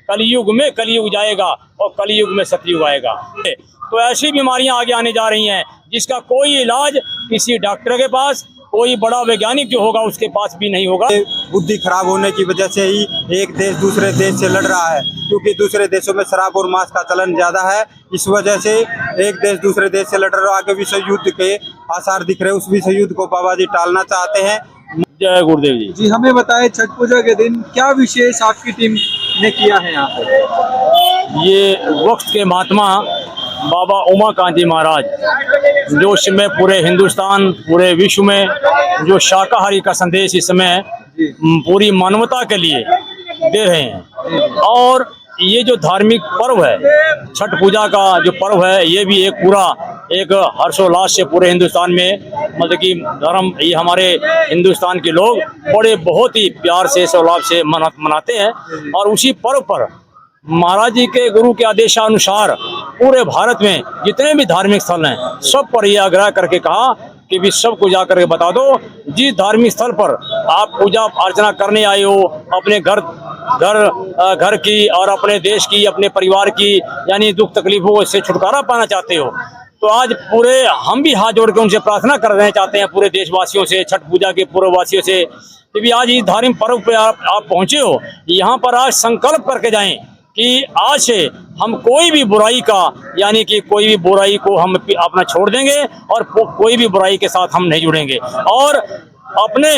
कलयुग में कलयुग जाएगा और कलयुग में सतयुग आएगा। तो ऐसी बीमारियां आगे आने जा रही हैं जिसका कोई इलाज किसी डॉक्टर के पास, कोई बड़ा वैज्ञानिक जो होगा उसके पास भी नहीं होगा। बुद्धि खराब होने की वजह से ही एक देश दूसरे देश से लड़ रहा है, क्योंकि दूसरे देशों में शराब और मांस का चलन ज्यादा है। इस वजह से एक देश दूसरे देश से लड़ रहा है। आगे विश्व युद्ध के आसार दिख रहे हैं। उस विश्व युद्ध को बाबा जी टालना चाहते हैं। जय गुरुदेव जी। जी हमें बताएं, छठ पूजा के दिन क्या विशेष आपकी टीम ने किया है यहाँ पे? ये वक्त के महात्मा बाबा उमाकांत जी महाराज जो इस समय पूरे हिंदुस्तान, पूरे विश्व में जो शाकाहारी का संदेश इस समय पूरी मानवता के लिए दे रहे हैं। और ये जो धार्मिक पर्व है, छठ पूजा का जो पर्व है, ये भी एक पूरा एक हर्षोल्लास से पूरे हिंदुस्तान में, मतलब कि धर्म, ये हमारे हिंदुस्तान के लोग बड़े बहुत ही प्यार से, उल्लास से मनाते हैं। और उसी पर्व पर महाराज जी के गुरु के आदेशानुसार पूरे भारत में जितने भी धार्मिक स्थल हैं, सब पर यह आग्रह करके कहा कि भी सबको जा करके बता दो, जिस धार्मिक स्थल पर आप पूजा अर्चना करने आए हो, अपने घर की और अपने देश की, अपने परिवार की, यानी दुख तकलीफों से छुटकारा पाना चाहते हो, तो आज पूरे हम भी हाथ जोड़ के उनसे प्रार्थना करना चाहते हैं, पूरे देशवासियों से, छठ पूजा के पूर्ववासियों से, कि भी आज इस धार्मिक पर्व पे आप पहुंचे हो, यहाँ पर आज संकल्प करके जाएं कि आज से हम कोई भी बुराई का, यानी कि कोई भी बुराई को हम अपना छोड़ देंगे और कोई भी बुराई के साथ हम नहीं जुड़ेंगे। और अपने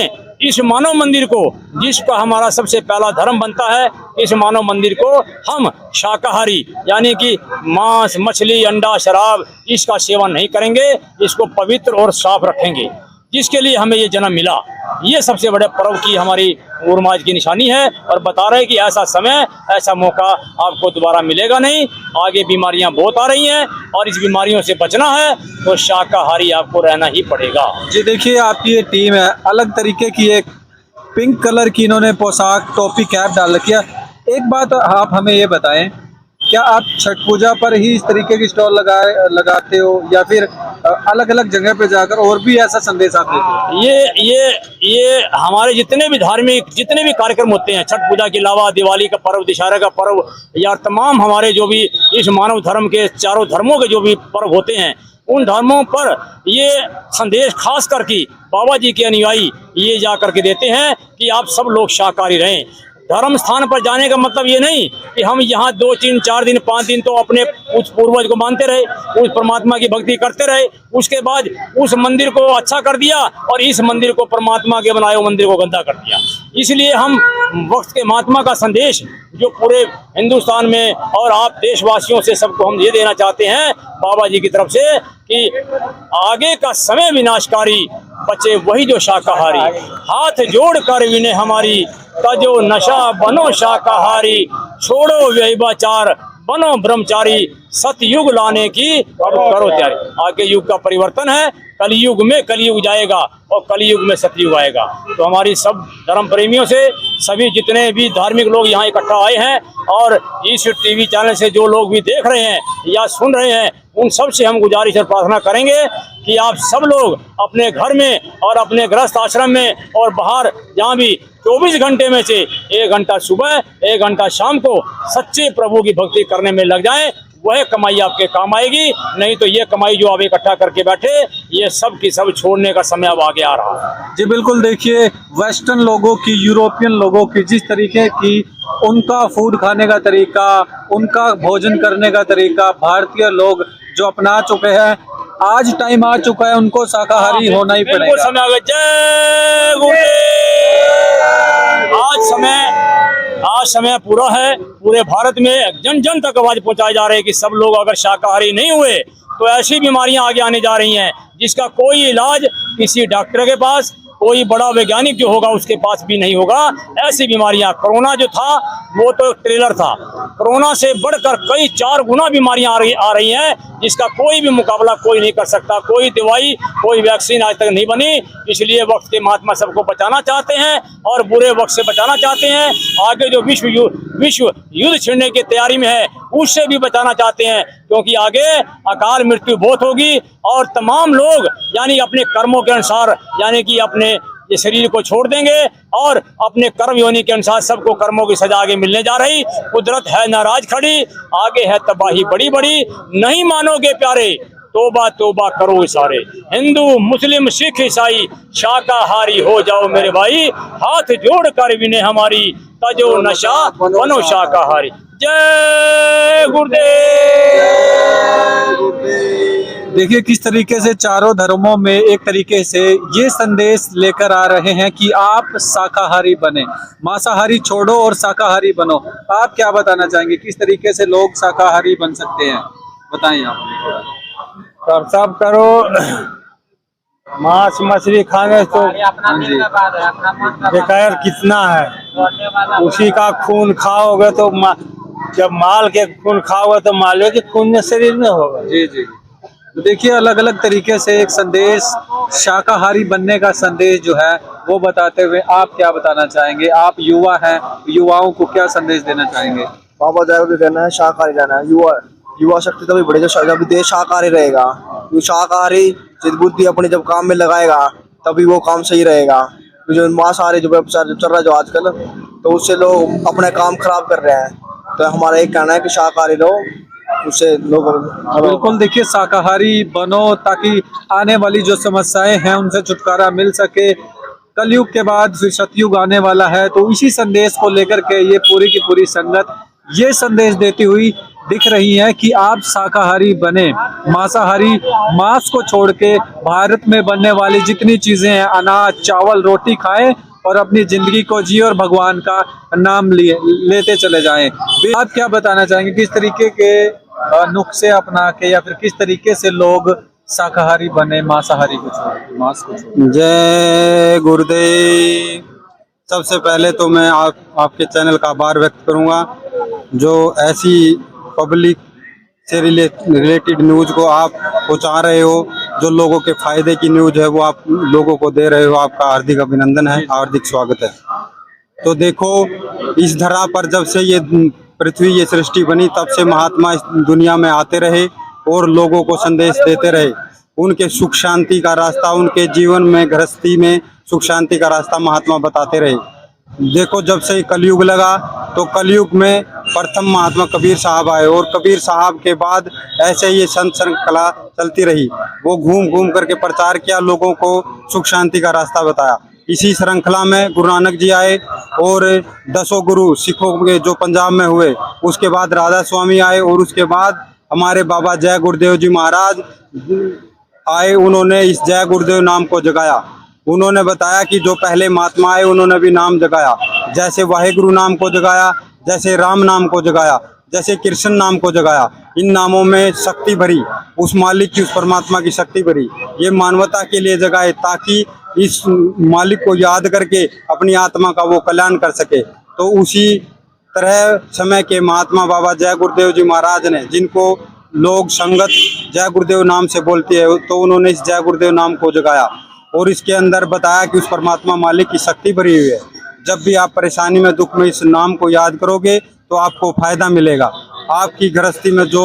इस मानव मंदिर को, जिसका हमारा सबसे पहला धर्म बनता है, इस मानव मंदिर को हम शाकाहारी, यानी कि मांस, मछली, अंडा, शराब, इसका सेवन नहीं करेंगे, इसको पवित्र और साफ रखेंगे, जिसके लिए हमें ये जन्म मिला। ये सबसे बड़े पर्व की हमारी उर्माज की निशानी है। और बता रहे हैं कि ऐसा समय, ऐसा मौका आपको दोबारा मिलेगा नहीं। आगे बीमारियां बहुत आ रही हैं और इस बीमारियों से बचना है तो शाकाहारी आपको रहना ही पड़ेगा। जी देखिए, आपकी ये टीम है, अलग तरीके की एक पिंक कलर की इन्होंने पोशाक, टोपी, कैप डाल रखी है। एक बात आप हमें ये बताएं, क्या आप छठ पूजा पर ही इस तरीके की स्टॉल लगाते हो या फिर अलग अलग जगह पे जाकर और भी ऐसा संदेश आप देते हो? ये हमारे जितने भी धार्मिक, जितने भी कार्यक्रम होते हैं, छठ पूजा के अलावा दिवाली का पर्व, दशहरा का पर्व, या तमाम हमारे जो भी इस मानव धर्म के चारों धर्मों के जो भी पर्व होते हैं, उन धर्मों पर ये संदेश खास करके बाबा जी के अनुयायी ये जा करके देते हैं कि आप सब लोग शाकाहारी रहें। धर्म स्थान पर जाने का मतलब ये नहीं कि हम यहाँ 2, 3, 4 दिन, 5 दिन तो अपने उस पूर्वज को मानते रहे, उस परमात्मा की भक्ति करते रहे, उसके बाद उस मंदिर को अच्छा कर दिया और इस मंदिर को, परमात्मा के बनाए हुए मंदिर को गंदा कर दिया। इसलिए हम वक्त के महात्मा का संदेश जो पूरे हिंदुस्तान में और आप देशवासियों से सबको हम ये देना चाहते हैं बाबा जी की तरफ से कि आगे का समय विनाशकारी, बचे वही जो शाकाहारी, हाथ जोड़ कर विनय हमारी, तजो नशा बनो शाकाहारी, छोड़ो व्यभिचार बनो ब्रह्मचारी, सतयुग लाने की अब करो तैयारी। आगे युग का परिवर्तन है, कलयुग में कलयुग जाएगा और कलयुग में सतयुग आएगा। तो हमारी सब धर्म प्रेमियों से, सभी जितने भी धार्मिक लोग यहाँ इकट्ठा आए हैं और इस टीवी चैनल से जो लोग भी देख रहे हैं या सुन रहे हैं, उन सब से हम गुजारिश और प्रार्थना करेंगे कि आप सब लोग अपने घर में और अपने गृहस्थ आश्रम में और बाहर जहाँ भी 24 घंटे में से 1 घंटा सुबह, 1 घंटा शाम को सच्चे प्रभु की भक्ति करने में लग जाएं। वह कमाई आपके काम आएगी। नहीं तो ये कमाई जो आप इकट्ठा करके बैठे, ये सब की सब छोड़ने का समय अब आगे आ रहा है। जी बिल्कुल, देखिए वेस्टर्न लोगों की, यूरोपियन लोगों की जिस तरीके की उनका फूड खाने का तरीका, उनका भोजन करने का तरीका, भारतीय लोग जो अपना चुके हैं, आज टाइम आ चुका है उनको शाकाहारी होना ही पड़ेगा। बिल्कुल समय आ गया। जय गुरुदेव। आज समय पूरा है, पूरे भारत में जन जन तक आवाज पहुंचाई जा रही है कि सब लोग अगर शाकाहारी नहीं हुए तो ऐसी बीमारियां आगे आने जा रही हैं जिसका कोई इलाज किसी डॉक्टर के पास, कोई बड़ा वैज्ञानिक जो होगा उसके पास भी नहीं होगा। ऐसी बीमारियां, कोरोना जो था वो तो ट्रेलर था, कोरोना से बढ़कर कई 4 गुना बीमारियां आ रही हैं जिसका कोई भी मुकाबला कोई नहीं कर सकता। कोई दवाई, कोई वैक्सीन आज तक नहीं बनी। इसलिए वक्त के महात्मा सबको बचाना चाहते हैं और बुरे वक्त से बचाना चाहते हैं। आगे जो विश्व युद्ध छिड़ने की तैयारी में है उससे भी बचाना चाहते हैं, क्योंकि आगे अकाल मृत्यु बहुत होगी और तमाम लोग यानी अपने कर्मों के अनुसार, यानी कि अपने ये शरीर को छोड़ देंगे और अपने कर्म योनि के अनुसार सबको कर्मों की सजा आगे मिलने जा रही। कुदरत है नाराज खड़ी, आगे है तबाही बड़ी बड़ी, नहीं मानोगे प्यारे तोबा तोबा करो सारे। हिंदू मुस्लिम सिख ईसाई शाकाहारी हो जाओ मेरे भाई, हाथ जोड़ कर विनय हमारी, तजो नशा बनो शाकाहारी। जय गुरुदेव। देखिए किस तरीके से चारों धर्मों में एक तरीके से ये संदेश लेकर आ रहे हैं कि आप शाकाहारी बने, मांसाहारी छोड़ो और शाकाहारी बनो। आप क्या बताना चाहेंगे, किस तरीके से लोग शाकाहारी बन सकते हैं, बताएं आप हमें थोड़ा। और सब करो, मांस मछली खाने तो बेकार कितना है, उसी का खून खाओगे तो जब माल के खून खाओगे तो माल के खून शरीर में होगा। जी जी। तो देखिए अलग अलग तरीके से एक संदेश, शाकाहारी बनने का संदेश जो है वो बताते हुए आप क्या बताना चाहेंगे। आप युवा हैं, युवाओं को क्या संदेश देना चाहेंगे। बाबा जागरूक रहना है, शाकाहारी रहना है। युवा शक्ति तभी बढ़ेगी जब देश शाकाहारी रहेगा। जो शाकाहारी जिद बुद्धि अपनी जब काम में लगाएगा तभी वो काम सही रहेगा। जो मांसाहारी जो व्यवसाय चल रहा है जो आजकल, तो उससे लोग अपने काम खराब कर रहे हैं। तो हमारा एक कहना है कि शाकाहारी रहो, उससे लोग बिल्कुल। देखिए शाकाहारी बनो ताकि आने वाली जो समस्याएं हैं उनसे छुटकारा मिल सके। कलयुग के बाद फिर सतयुग आने वाला है, तो इसी संदेश को लेकर के ये पूरी की पूरी संगत ये संदेश देती हुई दिख रही है कि आप शाकाहारी बने, मांसाहारी मांस को छोड़ के भारत में बनने वाली जितनी चीजें हैं, अनाज चावल रोटी खाएं और अपनी जिंदगी को जिए और भगवान का नाम लेते चले जाएं। आप क्या बताना चाहेंगे, किस तरीके के नुस्खे अपना के या फिर किस तरीके से लोग शाकाहारी बने, मांसाहारी को छोड़ के, मांस को छोड़ के। जय गुरुदेव। सबसे पहले तो मैं आपके चैनल का आभार व्यक्त करूंगा, जो ऐसी पब्लिक से रिलेटेड न्यूज़ को आप पहुंचा रहे हो, जो लोगों के फायदे की न्यूज़ है वो आप लोगों को दे रहे हो। आपका हार्दिक अभिनंदन है, हार्दिक स्वागत है। तो देखो, इस धरा पर जब से ये पृथ्वी ये सृष्टि बनी तब से महात्मा इस दुनिया में आते रहे और लोगों को संदेश देते रहे। उनके सुख शांति का रास्ता, उनके जीवन में गृहस्थी में सुख शांति का रास्ता महात्मा बताते रहे। देखो, जब से कलयुग लगा तो कलयुग में प्रथम महात्मा कबीर साहब आए और कबीर साहब के बाद ऐसे ये संत श्रृंखला चलती रही। वो घूम घूम करके प्रचार किया, लोगों को सुख शांति का रास्ता बताया। इसी श्रृंखला में गुरु नानक जी आए और 10 गुरु सिखों के जो पंजाब में हुए, उसके बाद राधा स्वामी आए और उसके बाद हमारे बाबा जय गुरुदेव जी महाराज आए। उन्होंने इस जय गुरुदेव नाम को जगाया। उन्होंने बताया कि जो पहले महात्मा आए उन्होंने भी नाम जगाया, जैसे वाहेगुरु नाम को जगाया, जैसे राम नाम को जगाया, जैसे कृष्ण नाम को जगाया। इन नामों में शक्ति भरी, उस मालिक की, उस परमात्मा की शक्ति भरी। ये मानवता के लिए जगाए ताकि इस मालिक को याद करके अपनी आत्मा का वो कल्याण कर सके। तो उसी तरह समय के महात्मा बाबा जय गुरुदेव जी महाराज ने, जिनको लोग संगत जय गुरुदेव नाम से बोलती है, तो उन्होंने इस जय गुरुदेव नाम को जगाया और इसके अंदर बताया कि उस परमात्मा मालिक की शक्ति भरी हुई है। जब भी आप परेशानी में, दुख में इस नाम को याद करोगे तो आपको फायदा मिलेगा। आपकी गृहस्थी में जो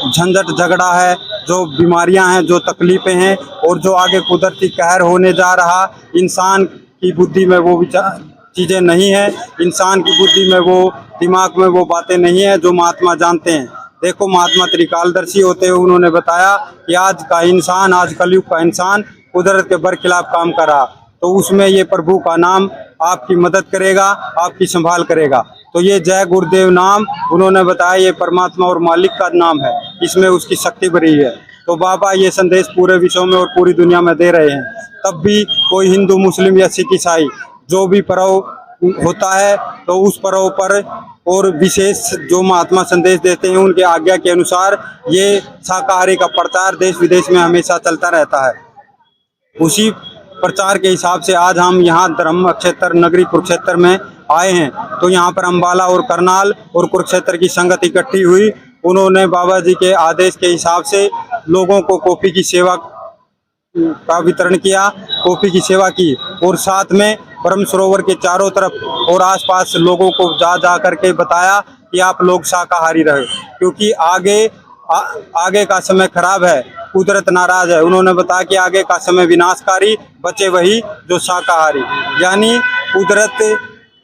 झंझट झगड़ा है, जो बीमारियां हैं, जो तकलीफें हैं और जो आगे कुदरती कहर होने जा रहा, इंसान की बुद्धि में वो चीज़ें नहीं है, इंसान की बुद्धि में वो, दिमाग में वो बातें नहीं है जो महात्मा जानते हैं। देखो, महात्मा त्रिकालदर्शी होते हुए उन्होंने बताया कि आज का इंसान, आज कलयुग का इंसान कुदरत के बरखिलाफ काम कर रहा, तो उसमें ये प्रभु का नाम आपकी मदद करेगा, आपकी संभाल करेगा। तो ये जय गुरुदेव नाम उन्होंने बताया, ये परमात्मा और मालिक का नाम है, इसमें उसकी शक्ति भरी है। तो बाबा ये संदेश पूरे विश्व में और पूरी दुनिया में दे रहे हैं। तब भी कोई हिंदू, मुस्लिम या सिख, ईसाई जो भी पर्व होता है तो उस पर्व पर और विशेष जो महात्मा संदेश देते हैं उनके आज्ञा के अनुसार ये शाकाहारी का प्रचार देश विदेश में हमेशा चलता रहता है। उसी प्रचार के हिसाब से आज हम यहाँ धर्म क्षेत्र नगरी कुरुक्षेत्र में आए हैं। तो यहाँ पर अम्बाला और करनाल और कुरुक्षेत्र की संगत इकट्ठी हुई। उन्होंने बाबा जी के आदेश के हिसाब से लोगों को कॉफ़ी की सेवा का वितरण किया, कॉफ़ी की सेवा की और साथ में ब्रह्म सरोवर के चारों तरफ और आसपास लोगों को जा करके बताया कि आप लोग शाकाहारी रहे, क्योंकि आगे का समय खराब है। कुदरत नाराज है। उन्होंने बताया कि आगे का समय विनाशकारी, बचे वही जो शाकाहारी। यानी कुदरत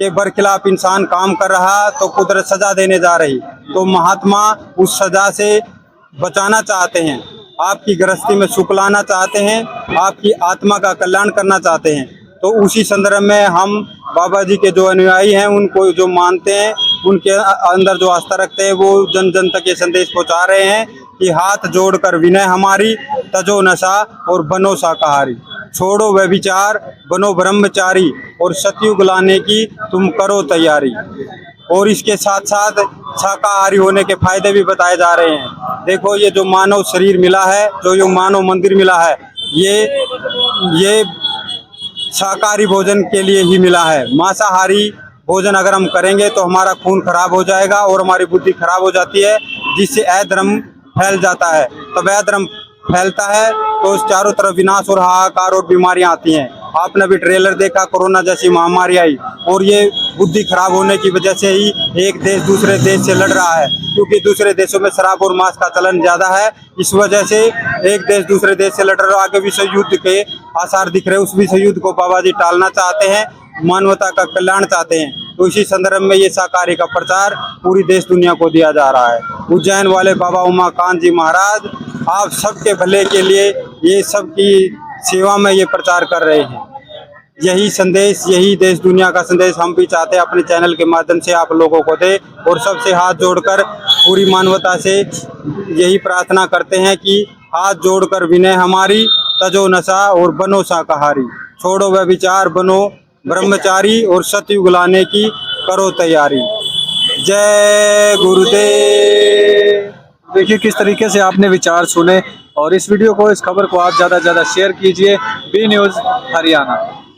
के बरखिलाफ इंसान काम कर रहा तो कुदरत सजा देने जा रही, तो महात्मा उस सजा से बचाना चाहते हैं, आपकी गृहस्थी में सुख लाना चाहते हैं, आपकी आत्मा का कल्याण करना चाहते हैं। तो उसी संदर्भ में हम बाबा जी के जो अनुयायी हैं, उनको जो मानते हैं, उनके अंदर जो आस्था रखते हैं, वो जन जन तक ये संदेश पहुंचा रहे हैं कि हाथ जोड़कर विनय हमारी, तजो नशा और बनो शाकाहारी, छोड़ो व्यभिचार, बनो ब्रह्मचारी और सतयुग लाने की तुम करो तैयारी। और इसके साथ साथ शाकाहारी होने के फायदे भी बताए जा रहे हैं। देखो, ये जो मानव शरीर मिला है, जो ये मानव मंदिर मिला है, ये शाकाहारी भोजन के लिए ही मिला है। मांसाहारी भोजन अगर हम करेंगे तो हमारा खून खराब हो जाएगा और हमारी बुद्धि खराब हो जाती है, जिससे अधर्म फैल जाता है। तब अधर्म फैलता है तो चारों तरफ विनाश और हाहाकार और बीमारियां आती हैं। आपने भी ट्रेलर देखा, कोरोना जैसी महामारी आई और ये बुद्धि खराब होने की वजह से ही एक देश दूसरे देश से लड़ रहा है, क्योंकि दूसरे देशों में शराब और मांस का चलन ज्यादा है। इस वजह से एक देश दूसरे देश से लड़ रहा है। आगे विश्व युद्ध के आसार दिख रहे हैं। उस विश्व युद्ध को बाबा जी टालना चाहते हैं, मानवता का कल्याण चाहते हैं। तो इसी संदर्भ में ये शाकाहारी का प्रचार पूरी देश दुनिया को दिया जा रहा है। उज्जैन वाले बाबा उमाकांत जी महाराज आप सबके भले के लिए ये सबकी सेवा में ये प्रचार कर रहे हैं। यही संदेश, यही देश दुनिया का संदेश हम भी चाहते हैं अपने चैनल के माध्यम से आप लोगों को दे, और सबसे हाथ जोड़कर पूरी मानवता से यही प्रार्थना करते हैं कि हाथ जोड़कर विनय हमारी, तजो नशा और बनो शाकाहारी, छोड़ो व्यभिचार, बनो ब्रह्मचारी और सतयुग लाने की करो तैयारी। जय गुरुदेव। देखिए किस तरीके से आपने विचार सुने, और इस वीडियो को, इस खबर को आप ज़्यादा से ज़्यादा शेयर कीजिए। B News Haryana.